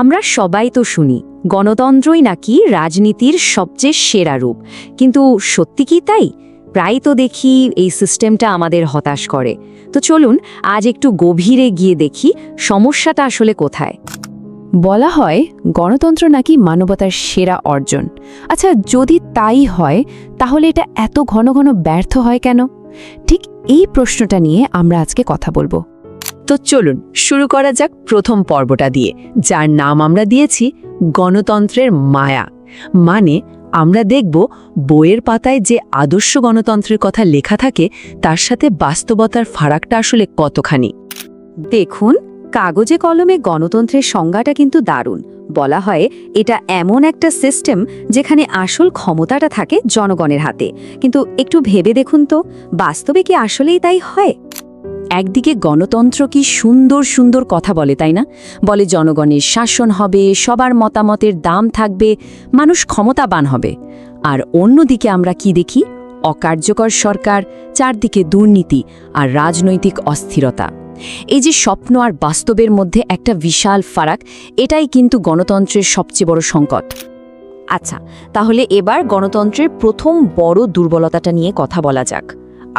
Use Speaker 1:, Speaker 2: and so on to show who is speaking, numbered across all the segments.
Speaker 1: আমরা সবাই তো শুনি গণতন্ত্রই নাকি রাজনীতির সবচেয়ে সেরা রূপ, কিন্তু সত্যি কি তাই? প্রায় তো দেখি এই সিস্টেমটা আমাদের হতাশ করে। তো চলুন আজ একটু গভীরে গিয়ে দেখি সমস্যাটা আসলে কোথায়।
Speaker 2: বলা হয় গণতন্ত্র নাকি মানবতার সেরা অর্জন। আচ্ছা, যদি তাই হয় তাহলে এটা এত ঘন ঘন ব্যর্থ হয় কেন? ঠিক এই প্রশ্নটা নিয়ে আমরা আজকে কথা বলবো।
Speaker 1: তো চলুন শুরু করা যাক প্রথম পর্বটা দিয়ে, যার নাম আমরা দিয়েছি গণতন্ত্রের মায়া। মানে আমরা দেখব বইয়ের পাতায় যে আদর্শ গণতন্ত্রের কথা লেখা থাকে তার সাথে বাস্তবতার ফারাকটা আসলে কতখানি। দেখুন, কাগজে কলমে গণতন্ত্রের সংজ্ঞাটা কিন্তু দারুণ। বলা হয় এটা এমন একটা সিস্টেম যেখানে আসল ক্ষমতাটা থাকে জনগণের হাতে। কিন্তু একটু ভেবে দেখুন তো, বাস্তবে কি আসলেই তাই হয়? একদিকে গণতন্ত্র কি সুন্দর সুন্দর কথা বলে, তাই না? বলে জনগণের শাসন হবে, সবার মতামতের দাম থাকবে, মানুষ ক্ষমতাবান হবে। আর অন্যদিকে আমরা কি দেখি? অকার্যকর সরকার, চারদিকে দুর্নীতি আর রাজনৈতিক অস্থিরতা। এই যে স্বপ্ন আর বাস্তবের মধ্যে একটা বিশাল ফারাক, এটাই কিন্তু গণতন্ত্রের সবচেয়ে বড় সংকট। আচ্ছা, তাহলে এবার গণতন্ত্রের প্রথম বড় দুর্বলতাটা নিয়ে কথা বলা যাক।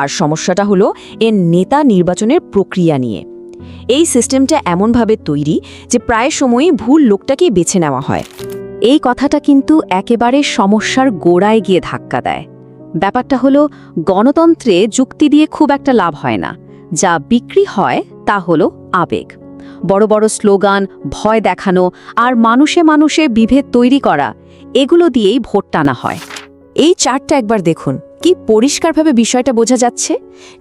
Speaker 1: আর সমস্যাটা হলো এর নেতা নির্বাচনের প্রক্রিয়া নিয়ে। এই সিস্টেমটা এমনভাবে তৈরি যে প্রায় সময়ই ভুল লোকটাকেই বেছে নেওয়া হয়। এই কথাটা কিন্তু একেবারে সমস্যার গোড়ায় গিয়ে ধাক্কা দেয়। ব্যাপারটা হলো গণতন্ত্রে যুক্তি দিয়ে খুব একটা লাভ হয় না। যা বিক্রি হয় তা হলো আবেগ। বড় বড় স্লোগান, ভয় দেখানো আর মানুষে মানুষে বিভেদ তৈরি করা, এগুলো দিয়েই ভোট টানা হয়। এই চার্টটা একবার দেখুন, কি পরিষ্কারভাবে বিষয়টা বোঝা যাচ্ছে।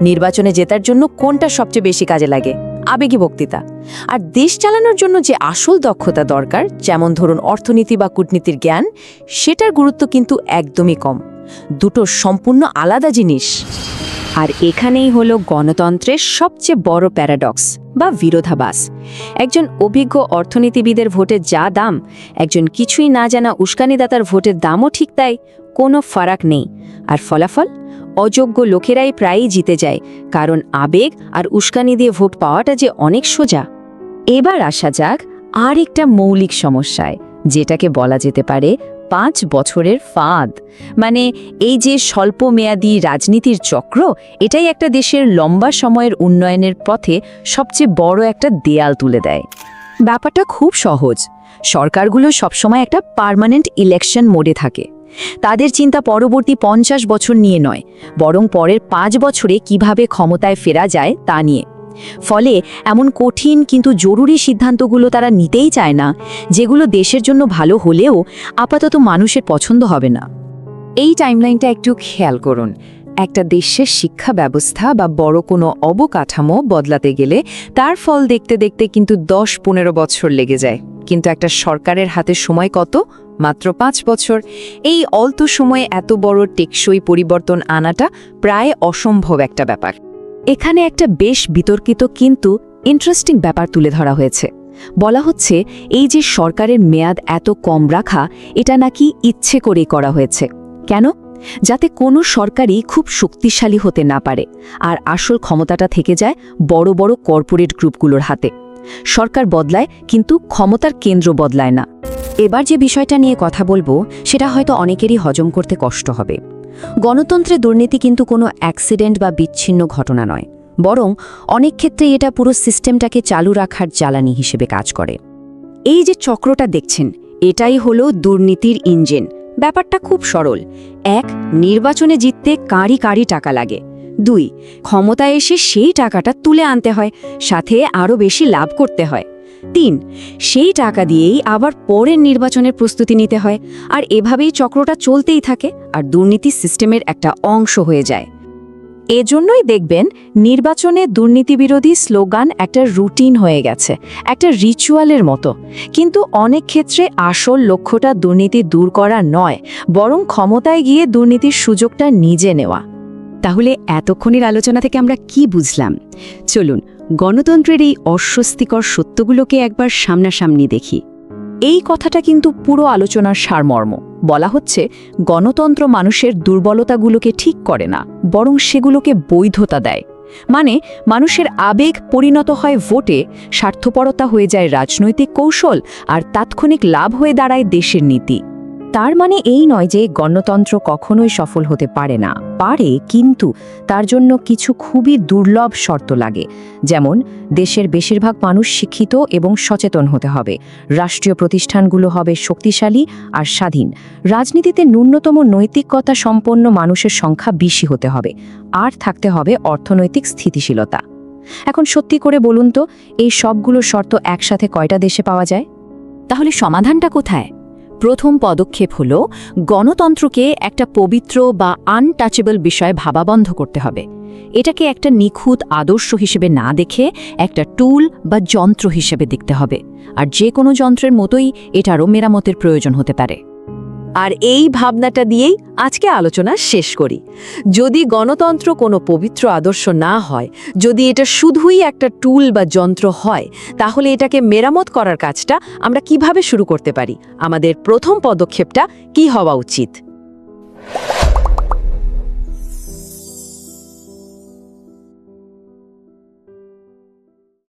Speaker 1: নির্বাচনে জেতার জন্য কোনটা সবচেয়ে বেশি কাজে লাগে? আবেগী বক্তৃতা। আর দেশ চালানোর জন্য যে আসল দক্ষতা দরকার, যেমন ধরুন অর্থনীতি বা কূটনীতির জ্ঞান, সেটার গুরুত্ব কিন্তু একদমই কম। দুটো সম্পূর্ণ আলাদা জিনিস। আর এখানেই হলো গণতন্ত্রের সবচেয়ে বড় প্যারাডক্স বা বিরোধাভাস। একজন অভিজ্ঞ অর্থনীতিবিদের ভোটের যা দাম, একজন কিছুই না জানা উস্কানিদাতার ভোটের দামও ঠিক তাই, কোনো ফারাক নেই। আর ফলাফল? অযোগ্য লোকেরাই প্রায়ই জিতে যায়, কারণ আবেগ আর উস্কানি দিয়ে ভোট পাওয়াটা যে অনেক সোজা। এবার আসা যাক আর একটা মৌলিক সমস্যায়, যেটাকে বলা যেতে পারে 5 বছরের ফাঁদ। মানে এই যে স্বল্পমেয়াদী রাজনীতির চক্র, এটাই একটা দেশের লম্বা সময়ের উন্নয়নের পথে সবচেয়ে বড় একটা দেয়াল তুলে দেয়। ব্যাপারটা খুব সহজ। সরকারগুলো সবসময় একটা পার্মানেন্ট ইলেকশন মোডে থাকে। তাদের চিন্তা পরবর্তী 50 বছর নিয়ে নয়, বরং পরের 5 বছরে কিভাবে ক্ষমতায় ফেরা যায় তা নিয়ে। ফলে এমন কঠিন কিন্তু জরুরি সিদ্ধান্তগুলো তারা নিতেই চায় না, যেগুলো দেশের জন্য ভালো হলেও আপাতত মানুষের পছন্দ হবে না। এই টাইমলাইনটা একটু খেয়াল করুন। একটা দেশের শিক্ষা ব্যবস্থা বা বড় কোনো অবকাঠামো বদলাতে গেলে তার ফল দেখতে দেখতে কিন্তু 10-15 বছর লেগে যায়। কিন্তু একটা সরকারের হাতে সময় কত? মাত্র 5 বছর। এই অল্প সময়ে এত বড় টেকসই পরিবর্তন আনাটা প্রায় অসম্ভব একটা ব্যাপার। এখানে একটা বেশ বিতর্কিত কিন্তু ইন্টারেস্টিং ব্যাপার তুলে ধরা হয়েছে। বলা হচ্ছে এই যে সরকারের মেয়াদ এত কম রাখা, এটা নাকি ইচ্ছে করে করা হয়েছে। কেন? যাতে কোনো সরকারই খুব শক্তিশালী হতে না পারে, আর আসল ক্ষমতাটা থেকে যায় বড় বড় কর্পোরেট গ্রুপগুলোর হাতে। সরকার বদলায় কিন্তু ক্ষমতার কেন্দ্র বদলায় না। এবার যে বিষয়টা নিয়ে কথা বলবো, সেটা হয়তো অনেকেরই হজম করতে কষ্ট হবে। গণতন্ত্রে দুর্নীতি কিন্তু কোনো অ্যাক্সিডেন্ট বা বিচ্ছিন্ন ঘটনা নয়, বরং অনেক ক্ষেত্রে এটা পুরো সিস্টেমটাকে চালু রাখার জ্বালানি হিসেবে কাজ করে। এই যে চক্রটা দেখছেন, এটাই হলো দুর্নীতির ইঞ্জিন। ব্যাপারটা খুব সরল। 1, নির্বাচনে জিততে কাঁড়ি কাঁড়ি টাকা লাগে। 2, ক্ষমতায় এসে সেই টাকাটা তুলে আনতে হয়, সাথে আরও বেশি লাভ করতে হয়। 3, সেই টাকা দিয়েই আবার পরের নির্বাচনের প্রস্তুতি নিতে হয়। আর এভাবেই চক্রটা চলতেই থাকে, আর দুর্নীতি সিস্টেমের একটা অংশ হয়ে যায়। এজন্যই দেখবেন নির্বাচনে দুর্নীতিবিরোধী স্লোগান একটা রুটিন হয়ে গেছে, একটা রিচুয়ালের মতো। কিন্তু অনেক ক্ষেত্রে আসল লক্ষ্যটা দুর্নীতি দূর করা নয়, বরং ক্ষমতায় গিয়ে দুর্নীতির সুযোগটা নিজে নেওয়া। তাহলে এতক্ষণের আলোচনা থেকে আমরা কি বুঝলাম? চলুন গণতন্ত্রের এই অস্বস্তিকর সত্যগুলোকে একবার সামনাসামনি দেখি। এই কথাটা কিন্তু পুরো আলোচনার সারমর্ম। বলা হচ্ছে গণতন্ত্র মানুষের দুর্বলতাগুলোকে ঠিক করে না, বরং সেগুলোকে বৈধতা দেয়।
Speaker 2: মানে মানুষের আবেগ পরিণত হয় ভোটে, স্বার্থপরতা হয়ে যায় রাজনৈতিক কৌশল, আর তাৎক্ষণিক লাভ হয়ে দাঁড়ায় দেশের নীতি। তার মানে এই নয় যে গণতন্ত্র কখনোই সফল হতে পারে না, পারে, কিন্তু তার জন্য কিছু খুবই দুর্লভ শর্ত লাগে। যেমন দেশের বেশিরভাগ মানুষ শিক্ষিত এবং সচেতন হতে হবে, রাষ্ট্রীয় প্রতিষ্ঠানগুলো হবে শক্তিশালী আর স্বাধীন, রাজনীতিতে ন্যূনতম নৈতিকতা সম্পন্ন মানুষের সংখ্যা বেশি হতে হবে, আর থাকতে হবে অর্থনৈতিক স্থিতিশীলতা। এখন সত্যি করে বলুন তো, এই সবগুলো শর্ত একসাথে কয়টা দেশে পাওয়া যায়? তাহলে সমাধানটা কোথায়? প্রথম পদক্ষেপ হল গণতন্ত্রকে একটা পবিত্র বা আনটাচেবল বিষয় ভাবা বন্ধ করতে হবে। এটাকে একটা নিখুঁত আদর্শ হিসেবে না দেখে একটা টুল বা যন্ত্র হিসেবে দেখতে হবে, আর যে কোনো যন্ত্রের মতোই এটারও মেরামতের প্রয়োজন হতে পারে।
Speaker 1: আর এই ভাবনাটা দিয়েই আজকে আলোচনা শেষ করি। যদি গণতন্ত্র কোনো পবিত্র আদর্শ না হয়, যদি এটা শুধুই একটা টুল বা যন্ত্র হয়, তাহলে এটাকে মেরামত করার কাজটা আমরা কিভাবে শুরু করতে পারি? আমাদের প্রথম পদক্ষেপটা কি হওয়া উচিত?